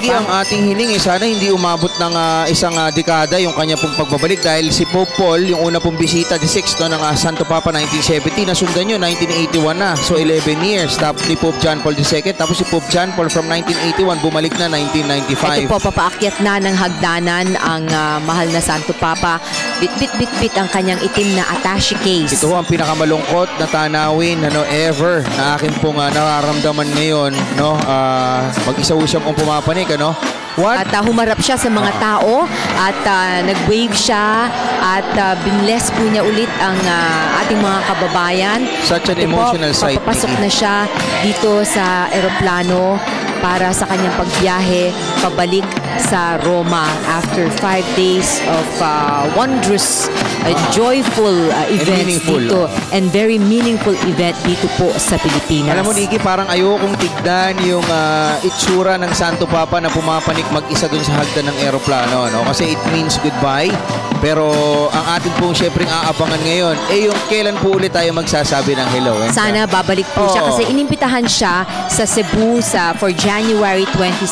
Iggy, ang ating hiling sana hindi umabot ng isang dekada yung kanya pong pagbabalik dahil si Pope Paul, yung una pong bisita, the 6th ng Santo Papa 1970, nasundan nyo 1981 na. So 11 years. Tapos ni Pope John Paul II. Tapos si Pope John Paul from 1981 bumalik na 1995. Ito po, papaakyat na ng hagdanan ang mahal na Santo Papa. Bit ang kanyang itim na attache case. Ito ang pinakamalungkot na tanawin ever na akin pong nararamdaman ngayon, no? Mag-isa siyang pumapanik, ano? What? At humarap siya sa mga tao at nag-wave siya at binless po niya ulit ang ating mga kababayan. Such an emotional sight. Papasok na siya dito sa eroplano para sa kanyang pagbiyahe pabalik sa Roma after 5 days of wondrous, joyful events dito and very meaningful event dito po sa Pilipinas. Alam mo, Nikki, parang ayokong tignan yung itsura ng Santo Papa na pumapanik mag-isa dun sa hagdan ng eroplano, no? Kasi it means goodbye. Pero ang atin pong syempre aabangan ngayon, yung kailan po ulit tayo magsasabi ng hello. Sana babalik po siya kasi inimbitahan siya sa Cebu for January 26.